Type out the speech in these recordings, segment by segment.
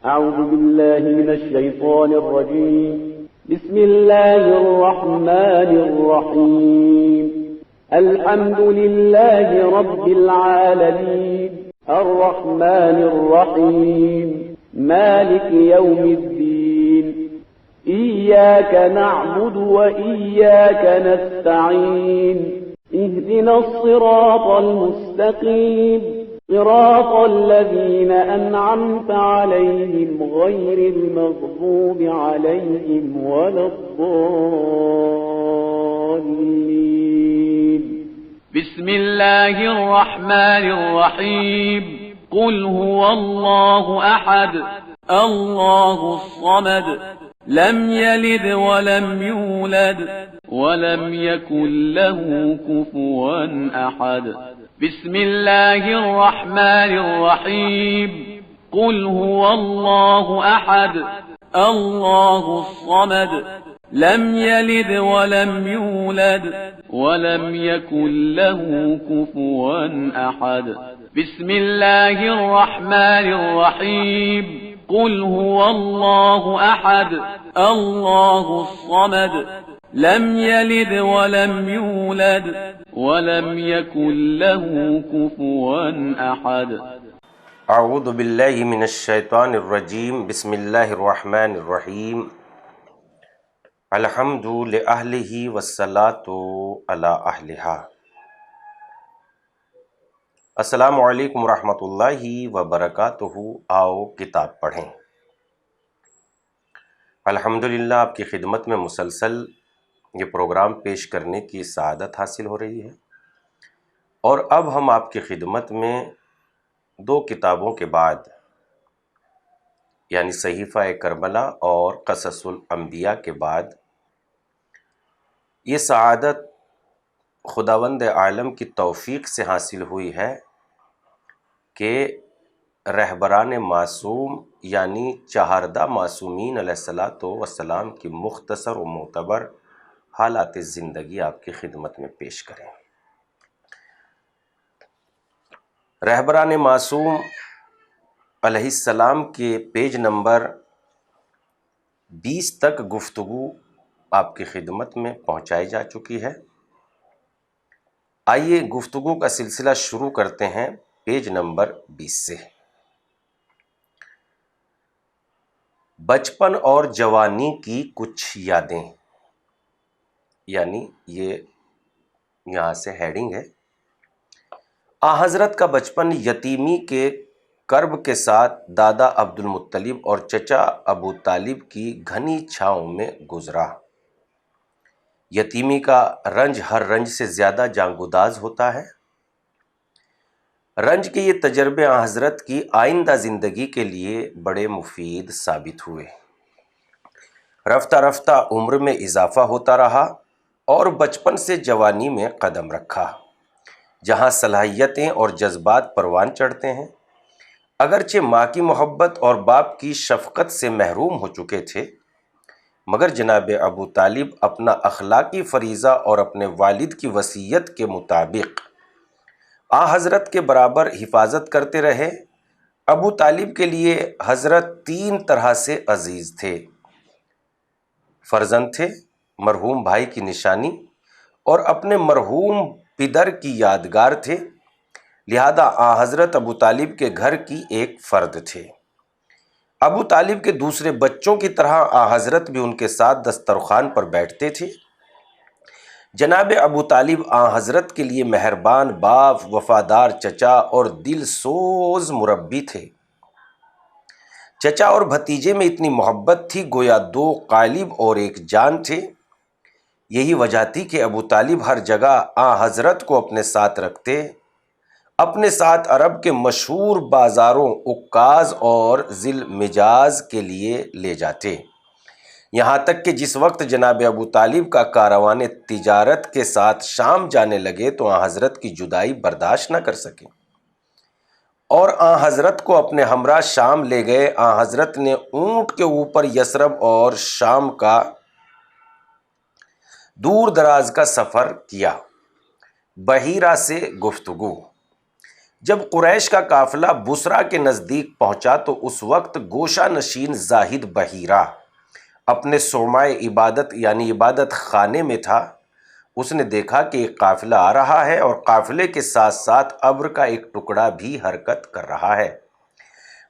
أعوذ بالله من الشيطان الرجيم. بسم الله الرحمن الرحيم. الحمد لله رب العالمين الرحمن الرحيم مالك يوم الدين. إياك نعبد وإياك نستعين. اهدنا الصراط المستقيم صراط الذين أنعمت عليهم غير المغضوب عليهم ولا الضالين. بسم الله الرحمن الرحيم. قل هو الله أحد الله الصمد لم يلد ولم يولد ولم يكن له كفوا أحد. بسم الله الرحمن الرحيم. قل هو الله أحد الله الصمد لم يلد ولم يولد ولم يكن له كفوا أحد. بسم الله الرحمن الرحيم. قل هو الله أحد الله الصمد لم يلد ولم يولد ولم يكن له كفوا أحد. اعوذ باللہ من الشیطان الرجیم. بسم اللہ الرحمن الرحیم. الحمد لأہلہ والصلاۃ علی اہلہا. السلام علیکم ورحمۃ اللہ وبرکاتہ. آؤ کتاب پڑھیں. الحمدللہ آپ کی خدمت میں مسلسل یہ پروگرام پیش کرنے کی سعادت حاصل ہو رہی ہے، اور اب ہم آپ کی خدمت میں دو کتابوں کے بعد، یعنی صحیفہ کربلا اور قصص الانبیاء کے بعد، یہ سعادت خداوند عالم کی توفیق سے حاصل ہوئی ہے کہ رہبران معصوم یعنی چہاردہ معصومین علیہ الصلاۃ والسلام کی مختصر و معتبر حالات زندگی آپ کی خدمت میں پیش کریں. رہبران معصوم علیہ السلام کے پیج نمبر 20 تک گفتگو آپ کی خدمت میں پہنچائی جا چکی ہے. آئیے گفتگو کا سلسلہ شروع کرتے ہیں پیج نمبر 20 سے. بچپن اور جوانی کی کچھ یادیں، یعنی یہ یہاں سے ہیڈنگ ہے. حضرت کا بچپن یتیمی کے کرب کے ساتھ دادا عبد المطلب اور چچا ابو طالب کی گھنی چھاؤں میں گزرا. یتیمی کا رنج ہر رنج سے زیادہ جانگوداز ہوتا ہے. رنج کے یہ تجربے حضرت کی آئندہ زندگی کے لیے بڑے مفید ثابت ہوئے. رفتہ رفتہ عمر میں اضافہ ہوتا رہا اور بچپن سے جوانی میں قدم رکھا، جہاں صلاحیتیں اور جذبات پروان چڑھتے ہیں. اگرچہ ماں کی محبت اور باپ کی شفقت سے محروم ہو چکے تھے، مگر جناب ابو طالب اپنا اخلاقی فریضہ اور اپنے والد کی وصیت کے مطابق حضرت کے برابر حفاظت کرتے رہے. ابو طالب کے لیے حضرت 3 طرح سے عزیز تھے. فرزند تھے، مرحوم بھائی کی نشانی، اور اپنے مرحوم پدر کی یادگار تھے. لہذا حضرت ابو طالب کے گھر کی ایک فرد تھے. ابو طالب کے دوسرے بچوں کی طرح حضرت بھی ان کے ساتھ دسترخوان پر بیٹھتے تھے. جناب ابو طالب حضرت کے لیے مہربان باپ، وفادار چچا اور دل سوز مربی تھے. چچا اور بھتیجے میں اتنی محبت تھی گویا 2 قالب اور ایک جان تھے. یہی وجہ تھی کہ ابو طالب ہر جگہ حضرت کو اپنے ساتھ رکھتے، اپنے ساتھ عرب کے مشہور بازاروں عکاظ اور ذی المجاز کے لیے لے جاتے. یہاں تک کہ جس وقت جناب ابو طالب کا کاروان تجارت کے ساتھ شام جانے لگے تو حضرت کی جدائی برداشت نہ کر سکے اور حضرت کو اپنے ہمراہ شام لے گئے. حضرت نے اونٹ کے اوپر یثرب اور شام کا دور دراز کا سفر کیا. بحیرہ سے گفتگو. جب قریش کا قافلہ بصرہ کے نزدیک پہنچا تو اس وقت گوشہ نشین زاہد بحیرہ اپنے صومعہ عبادت یعنی عبادت خانے میں تھا۔ اس نے دیکھا کہ ایک قافلہ آ رہا ہے اور قافلے کے ساتھ ساتھ ابر کا ایک ٹکڑا بھی حرکت کر رہا ہے۔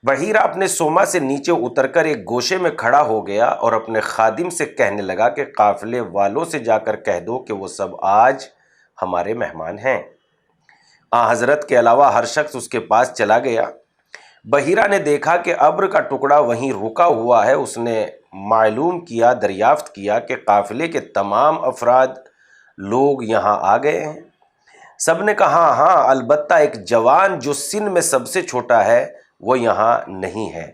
بحیرہ اپنے صومعہ سے نیچے اتر کر ایک گوشے میں کھڑا ہو گیا اور اپنے خادم سے کہنے لگا کہ قافلے والوں سے جا کر کہہ دو کہ وہ سب آج ہمارے مہمان ہیں۔ حضرت کے علاوہ ہر شخص اس کے پاس چلا گیا۔ بحیرہ نے دیکھا کہ ابر کا ٹکڑا وہیں رکا ہوا ہے۔ اس نے معلوم کیا، دریافت کیا کہ قافلے کے تمام افراد لوگ یہاں آ گئے ہیں۔ سب نے کہا ہاں، البتہ ایک جوان جو سن میں سب سے چھوٹا ہے وہ یہاں نہیں ہے۔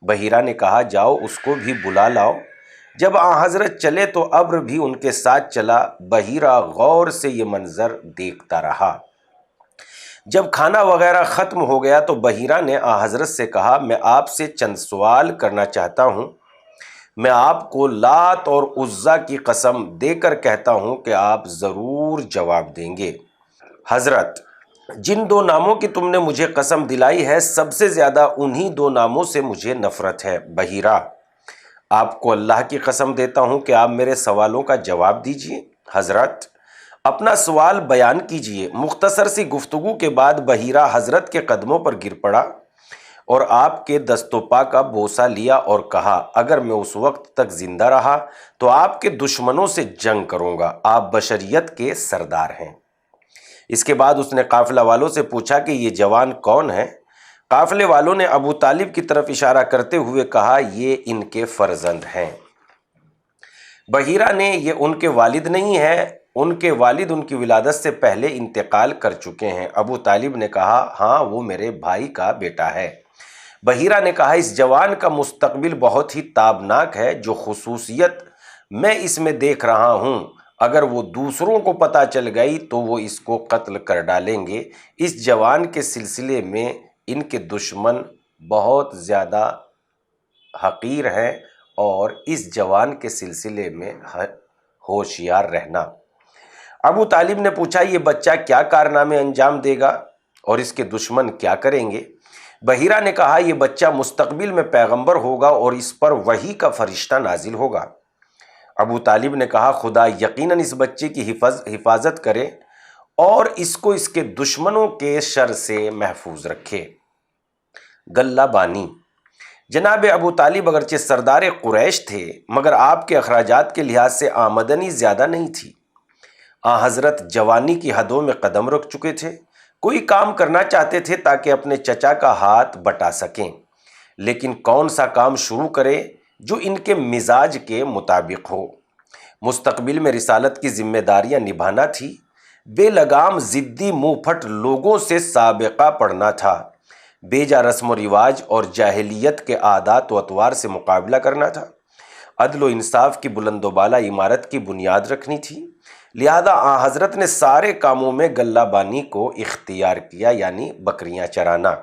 بحیرہ نے کہا جاؤ اس کو بھی بلا لاؤ۔ جب حضرت چلے تو ابر بھی ان کے ساتھ چلا۔ بحیرہ غور سے یہ منظر دیکھتا رہا۔ جب کھانا وغیرہ ختم ہو گیا تو بحیرہ نے حضرت سے کہا میں آپ سے چند سوال کرنا چاہتا ہوں۔ میں آپ کو لات اور عزیٰ کی قسم دے کر کہتا ہوں کہ آپ ضرور جواب دیں گے۔ حضرت، جن دو ناموں کی تم نے مجھے قسم دلائی ہے سب سے زیادہ انہی دو ناموں سے مجھے نفرت ہے۔ بحیرہ، آپ کو اللہ کی قسم دیتا ہوں کہ آپ میرے سوالوں کا جواب دیجیے۔ حضرت، اپنا سوال بیان کیجیے۔ مختصر سی گفتگو کے بعد بحیرہ حضرت کے قدموں پر گر پڑا اور آپ کے دست و پا کا بوسہ لیا اور کہا اگر میں اس وقت تک زندہ رہا تو آپ کے دشمنوں سے جنگ کروں گا۔ آپ بشریت کے سردار ہیں۔ اس کے بعد اس نے قافلہ والوں سے پوچھا کہ یہ جوان کون ہے؟ قافلے والوں نے ابو طالب کی طرف اشارہ کرتے ہوئے کہا یہ ان کے فرزند ہیں۔ بحیرہ نے یہ ان کے والد نہیں ہیں، ان کے والد ان کی ولادت سے پہلے انتقال کر چکے ہیں۔ ابو طالب نے کہا ہاں، وہ میرے بھائی کا بیٹا ہے۔ بحیرہ نے کہا اس جوان کا مستقبل بہت ہی تابناک ہے۔ جو خصوصیت میں اس میں دیکھ رہا ہوں اگر وہ دوسروں کو پتہ چل گئی تو وہ اس کو قتل کر ڈالیں گے۔ اس جوان کے سلسلے میں ان کے دشمن بہت زیادہ حقیر ہیں اور اس جوان کے سلسلے میں ہوشیار رہنا۔ ابو طالب نے پوچھا یہ بچہ کیا کارنامے انجام دے گا اور اس کے دشمن کیا کریں گے؟ بحیرہ نے کہا یہ بچہ مستقبل میں پیغمبر ہوگا اور اس پر وحی کا فرشتہ نازل ہوگا۔ ابو طالب نے کہا خدا یقیناً اس بچے کی حفاظت کرے اور اس کو اس کے دشمنوں کے شر سے محفوظ رکھے۔ غلہ بانی، جناب ابو طالب اگرچہ سردار قریش تھے مگر آپ کے اخراجات کے لحاظ سے آمدنی زیادہ نہیں تھی۔ حضرت جوانی کی حدوں میں قدم رکھ چکے تھے، کوئی کام کرنا چاہتے تھے تاکہ اپنے چچا کا ہاتھ بٹا سکیں، لیکن کون سا کام شروع کرے جو ان کے مزاج کے مطابق ہو۔ مستقبل میں رسالت کی ذمہ داریاں نبھانا تھی، بے لگام ضدی منہ پھٹ لوگوں سے سابقہ پڑھنا تھا، بیجا رسم و رواج اور جاہلیت کے عادات و اطوار سے مقابلہ کرنا تھا، عدل و انصاف کی بلند و بالا عمارت کی بنیاد رکھنی تھی۔ لہذا حضرت نے سارے کاموں میں غلہ بانی کو اختیار کیا، یعنی بکریاں چرانا۔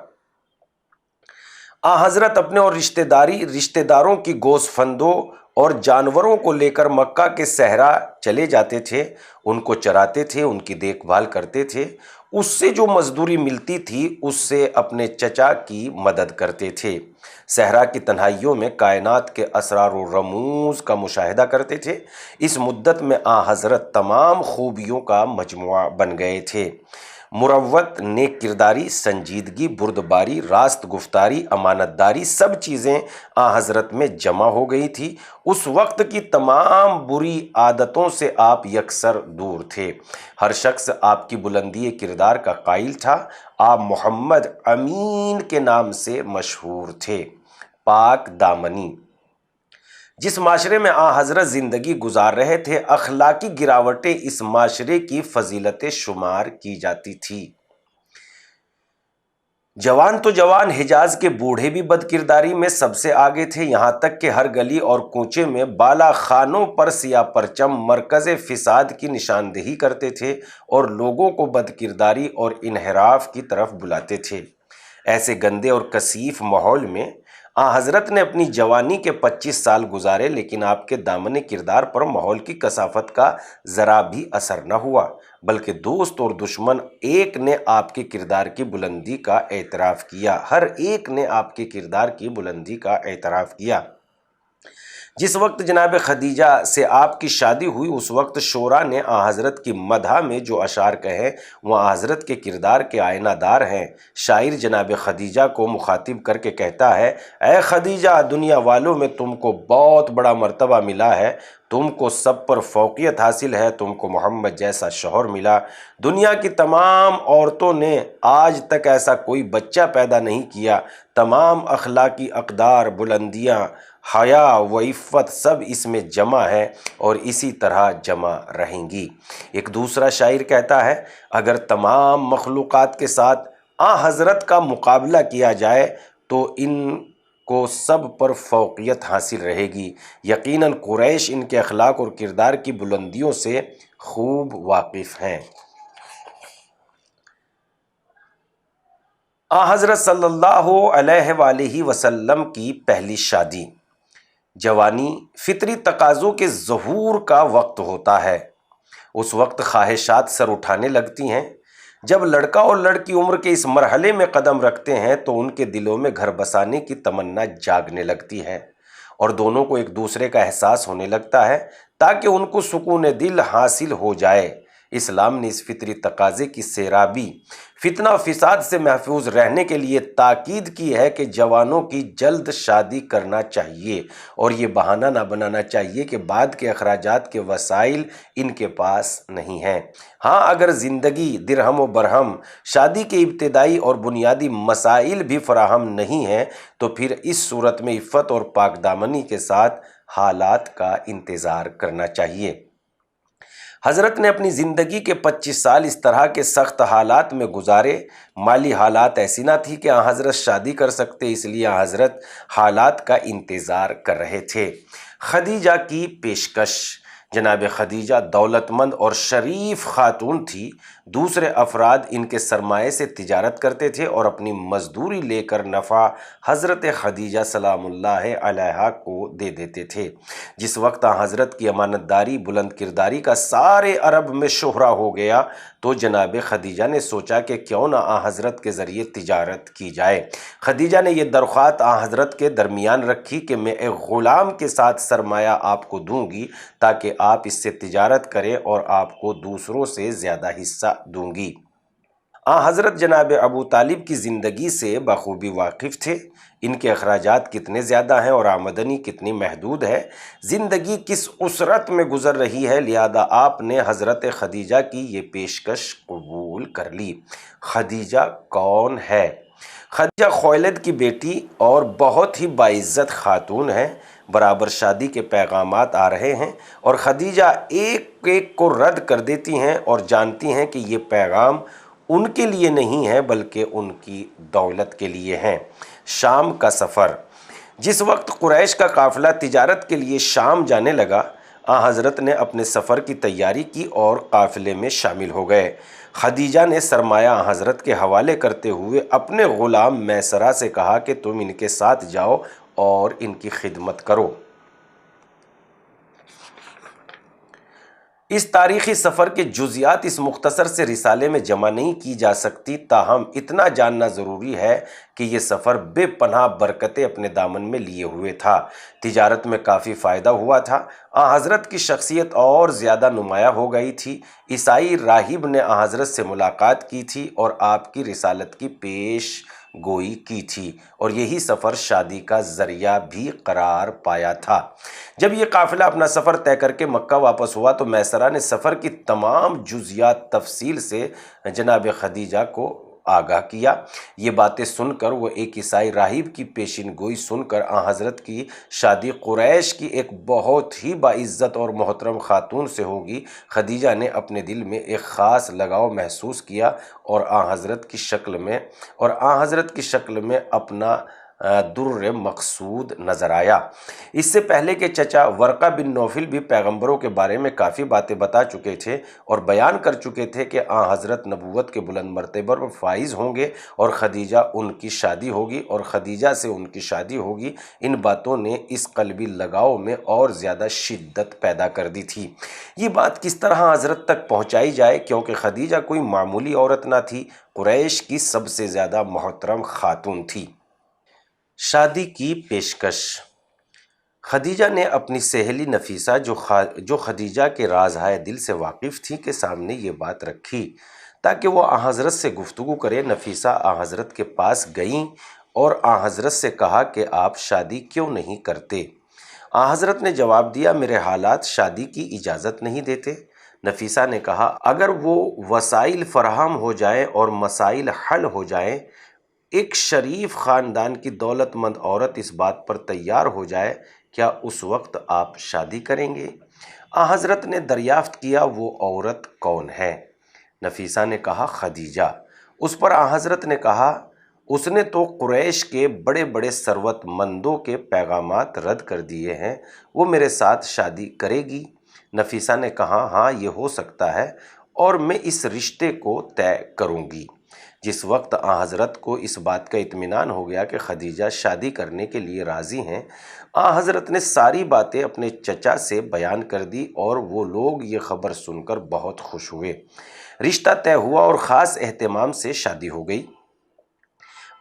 حضرت اپنے اور رشتہ داروں کی گوسفندوں اور جانوروں کو لے کر مکہ کے صحرا چلے جاتے تھے، ان کو چراتے تھے، ان کی دیکھ بھال کرتے تھے، اس سے جو مزدوری ملتی تھی اس سے اپنے چچا کی مدد کرتے تھے۔ صحرا کی تنہائیوں میں کائنات کے اسرار و رموز کا مشاہدہ کرتے تھے۔ اس مدت میں حضرت تمام خوبیوں کا مجموعہ بن گئے تھے۔ مروت، نیک کرداری، سنجیدگی، بردباری، راست گفتاری، امانت داری، سب چیزیں حضرت میں جمع ہو گئی تھی۔ اس وقت کی تمام بری عادتوں سے آپ یکسر دور تھے۔ ہر شخص آپ کی بلندی کردار کا قائل تھا۔ آپ محمد امین کے نام سے مشہور تھے۔ پاک دامنی، جس معاشرے میں حضرت زندگی گزار رہے تھے اخلاقی گراوٹیں اس معاشرے کی فضیلت شمار کی جاتی تھی۔ جوان تو جوان، حجاز کے بوڑھے بھی بد کرداری میں سب سے آگے تھے، یہاں تک کہ ہر گلی اور کوچے میں بالا خانوں پر سیاہ پرچم مرکز فساد کی نشاندہی کرتے تھے اور لوگوں کو بد کرداری اور انحراف کی طرف بلاتے تھے۔ ایسے گندے اور کثیف ماحول میں حضرت نے اپنی جوانی کے 25 سال گزارے، لیکن آپ کے دامن کردار پر ماحول کی کثافت کا ذرا بھی اثر نہ ہوا، بلکہ دوست اور دشمن ایک نے آپ کے کردار کی بلندی کا اعتراف کیا، ہر ایک نے آپ کے کردار کی بلندی کا اعتراف کیا۔ جس وقت جناب خدیجہ سے آپ کی شادی ہوئی، اس وقت شعراء نے حضرت کی مدح میں جو اشعار کہے وہ حضرت کے کردار کے آئینہ دار ہیں۔ شاعر جناب خدیجہ کو مخاطب کر کے کہتا ہے، اے خدیجہ، دنیا والوں میں تم کو بہت بڑا مرتبہ ملا ہے، تم کو سب پر فوقیت حاصل ہے، تم کو محمد جیسا شوہر ملا۔ دنیا کی تمام عورتوں نے آج تک ایسا کوئی بچہ پیدا نہیں کیا، تمام اخلاقی اقدار، بلندیاں، حیا و عفت سب اس میں جمع ہے اور اسی طرح جمع رہیں گی۔ ایک دوسرا شاعر کہتا ہے، اگر تمام مخلوقات کے ساتھ حضرت کا مقابلہ کیا جائے تو ان کو سب پر فوقیت حاصل رہے گی۔ یقیناً قریش ان کے اخلاق اور کردار کی بلندیوں سے خوب واقف ہیں۔ حضرت صلی اللہ علیہ وآلہ وسلم کی پہلی شادی۔ جوانی فطری تقاضوں کے ظہور کا وقت ہوتا ہے، اس وقت خواہشات سر اٹھانے لگتی ہیں۔ جب لڑکا اور لڑکی عمر کے اس مرحلے میں قدم رکھتے ہیں تو ان کے دلوں میں گھر بسانے کی تمنا جاگنے لگتی ہے اور دونوں کو ایک دوسرے کا احساس ہونے لگتا ہے تاکہ ان کو سکون دل حاصل ہو جائے۔ اسلام نے اس فطری تقاضے کی سیرابی، فتنہ و فساد سے محفوظ رہنے کے لیے تاکید کی ہے کہ جوانوں کی جلد شادی کرنا چاہیے اور یہ بہانہ نہ بنانا چاہیے کہ بعد کے اخراجات کے وسائل ان کے پاس نہیں ہیں۔ ہاں، اگر زندگی، درہم و برہم، شادی کے ابتدائی اور بنیادی مسائل بھی فراہم نہیں ہیں تو پھر اس صورت میں عفت اور پاک دامنی کے ساتھ حالات کا انتظار کرنا چاہیے۔ حضرت نے اپنی زندگی کے 25 سال اس طرح کے سخت حالات میں گزارے۔ مالی حالات ایسی نہ تھی کہ حضرت شادی کر سکتے، اس لیے حضرت حالات کا انتظار کر رہے تھے۔ خدیجہ کی پیشکش۔ جناب خدیجہ دولت مند اور شریف خاتون تھی۔ دوسرے افراد ان کے سرمایے سے تجارت کرتے تھے اور اپنی مزدوری لے کر نفع حضرت خدیجہ سلام اللہ علیہا کو دے دیتے تھے۔ جس وقت حضرت کی امانت داری، بلند کرداری کا سارے عرب میں شہرہ ہو گیا تو جناب خدیجہ نے سوچا کہ کیوں نہ حضرت کے ذریعے تجارت کی جائے۔ خدیجہ نے یہ درخواست حضرت کے درمیان رکھی کہ میں ایک غلام کے ساتھ سرمایہ آپ کو دوں گی تاکہ آپ اس سے تجارت کریں اور آپ کو دوسروں سے زیادہ حصہ دوں گی۔ حضرت جناب ابو طالب کی زندگی سے بخوبی واقف تھے، ان کے اخراجات کتنے زیادہ ہیں اور آمدنی کتنی محدود ہے، زندگی کس اسرت میں گزر رہی ہے، لہذا آپ نے حضرت خدیجہ کی یہ پیشکش قبول کر لی۔ خدیجہ کون ہے؟ خدیجہ خویلد کی بیٹی اور بہت ہی باعزت خاتون ہیں۔ برابر شادی کے پیغامات آ رہے ہیں اور خدیجہ ایک ایک کو رد کر دیتی ہیں اور جانتی ہیں کہ یہ پیغام ان کے لیے نہیں ہے بلکہ ان کی دولت کے لیے ہیں۔ شام کا سفر۔ جس وقت قریش کا قافلہ تجارت کے لیے شام جانے لگا، حضرت نے اپنے سفر کی تیاری کی اور قافلے میں شامل ہو گئے۔ خدیجہ نے سرمایہ حضرت کے حوالے کرتے ہوئے اپنے غلام میسرہ سے کہا کہ تم ان کے ساتھ جاؤ اور ان کی خدمت کرو۔ اس تاریخی سفر کے جزیات اس مختصر سے رسالے میں جمع نہیں کی جا سکتی، تاہم اتنا جاننا ضروری ہے کہ یہ سفر بے پناہ برکتیں اپنے دامن میں لیے ہوئے تھا۔ تجارت میں کافی فائدہ ہوا تھا، حضرت کی شخصیت اور زیادہ نمایاں ہو گئی تھی۔ عیسائی راہب نے حضرت سے ملاقات کی تھی اور آپ کی رسالت کی پیش گوئی کی تھی اور یہی سفر شادی کا ذریعہ بھی قرار پایا تھا۔ جب یہ قافلہ اپنا سفر طے کر کے مکہ واپس ہوا تو میسرہ نے سفر کی تمام جزیات تفصیل سے جناب خدیجہ کو آگاہ کیا۔ یہ باتیں سن کر وہ ایک عیسائی راہب کی پیشین گوئی سن کر حضرت کی شادی قریش کی ایک بہت ہی باعزت اور محترم خاتون سے ہوگی۔ خدیجہ نے اپنے دل میں ایک خاص لگاؤ محسوس کیا اور حضرت کی شکل میں اپنا در مقصود نظر آیا۔ اس سے پہلے کہ چچا ورقہ بن نوفل بھی پیغمبروں کے بارے میں کافی باتیں بتا چکے تھے اور بیان کر چکے تھے کہ آن حضرت نبوت کے بلند مرتبہ پر فائز ہوں گے اور خدیجہ ان کی شادی ہوگی اور خدیجہ سے ان کی شادی ہوگی، ان باتوں نے اس قلبی لگاؤ میں اور زیادہ شدت پیدا کر دی تھی۔ یہ بات کس طرح حضرت تک پہنچائی جائے، کیونکہ خدیجہ کوئی معمولی عورت نہ تھی، قریش کی سب سے زیادہ محترم خاتون تھی۔ شادی کی پیشکش۔ خدیجہ نے اپنی سہیلی نفیسہ جو خدیجہ کے رازہائے دل سے واقف تھی کے سامنے یہ بات رکھی تاکہ وہ آن حضرت سے گفتگو کرے۔ نفیسہ آن حضرت کے پاس گئیں اور آن حضرت سے کہا کہ آپ شادی کیوں نہیں کرتے؟ آن حضرت نے جواب دیا، میرے حالات شادی کی اجازت نہیں دیتے۔ نفیسہ نے کہا، اگر وہ وسائل فراہم ہو جائیں اور مسائل حل ہو جائیں، ایک شریف خاندان کی دولت مند عورت اس بات پر تیار ہو جائے، کیا اس وقت آپ شادی کریں گے؟ آن حضرت نے دریافت کیا، وہ عورت کون ہے؟ نفیسہ نے کہا، خدیجہ۔ اس پر آن حضرت نے کہا، اس نے تو قریش کے بڑے بڑے ثروت مندوں کے پیغامات رد کر دیے ہیں، وہ میرے ساتھ شادی کرے گی؟ نفیسہ نے کہا، ہاں یہ ہو سکتا ہے اور میں اس رشتے کو طے کروں گی۔ جس وقت آن حضرت کو اس بات کا اطمینان ہو گیا کہ خدیجہ شادی کرنے کے لیے راضی ہیں، آن حضرت نے ساری باتیں اپنے چچا سے بیان کر دی اور وہ لوگ یہ خبر سن کر بہت خوش ہوئے۔ رشتہ طے ہوا اور خاص اہتمام سے شادی ہو گئی۔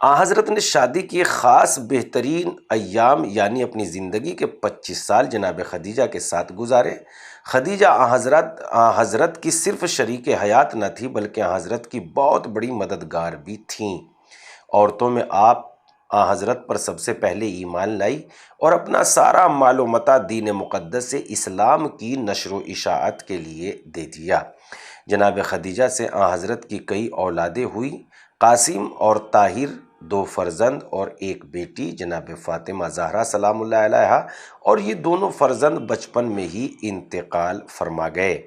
آن حضرت نے شادی کی خاص بہترین ایام یعنی اپنی زندگی کے 25 سال جناب خدیجہ کے ساتھ گزارے۔ خدیجہ آن حضرت کی صرف شریک حیات نہ تھی بلکہ آن حضرت کی بہت بڑی مددگار بھی تھیں۔ عورتوں میں آپ آن حضرت پر سب سے پہلے ایمان لائی اور اپنا سارا مال و متاع دین مقدس سے اسلام کی نشر و اشاعت کے لیے دے دیا۔ جناب خدیجہ سے آن حضرت کی کئی اولادیں ہوئی، قاسم اور طاہر 2 فرزند اور 1 بیٹی جناب فاطمہ زہرا سلام اللہ علیہا، اور یہ دونوں فرزند بچپن میں ہی انتقال فرما گئے۔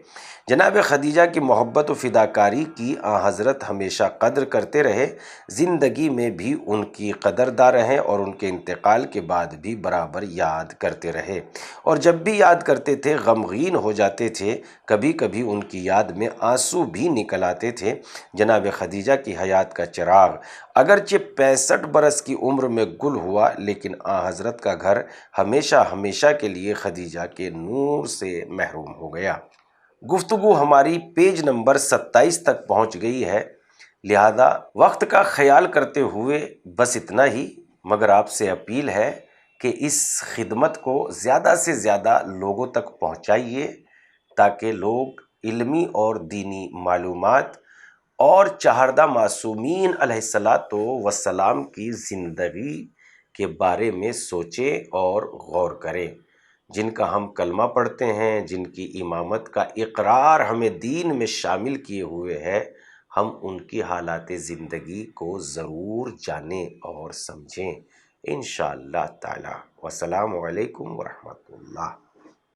جناب خدیجہ کی محبت و فداکاری کی آن حضرت ہمیشہ قدر کرتے رہے، زندگی میں بھی ان کی قدرداں رہیں اور ان کے انتقال کے بعد بھی برابر یاد کرتے رہے، اور جب بھی یاد کرتے تھے غمگین ہو جاتے تھے، کبھی کبھی ان کی یاد میں آنسو بھی نکل آتے تھے۔ جناب خدیجہ کی حیات کا چراغ اگرچہ 65 برس کی عمر میں گل ہوا، لیکن آن حضرت کا گھر ہمیشہ ہمیشہ کے لیے خدیجہ کے نور سے محروم ہو گیا۔ گفتگو ہماری پیج نمبر 27 تک پہنچ گئی ہے، لہذا وقت کا خیال کرتے ہوئے بس اتنا ہی، مگر آپ سے اپیل ہے کہ اس خدمت کو زیادہ سے زیادہ لوگوں تک پہنچائیے تاکہ لوگ علمی اور دینی معلومات اور چہاردہ معصومین علیہ الصلاۃ والسلام کی زندگی کے بارے میں سوچیں اور غور کریں، جن کا ہم کلمہ پڑھتے ہیں، جن کی امامت کا اقرار ہمیں دین میں شامل کیے ہوئے ہے، ہم ان کی حالات زندگی کو ضرور جانیں اور سمجھیں انشاءاللہ تعالی۔ والسلام علیکم ورحمۃ اللہ۔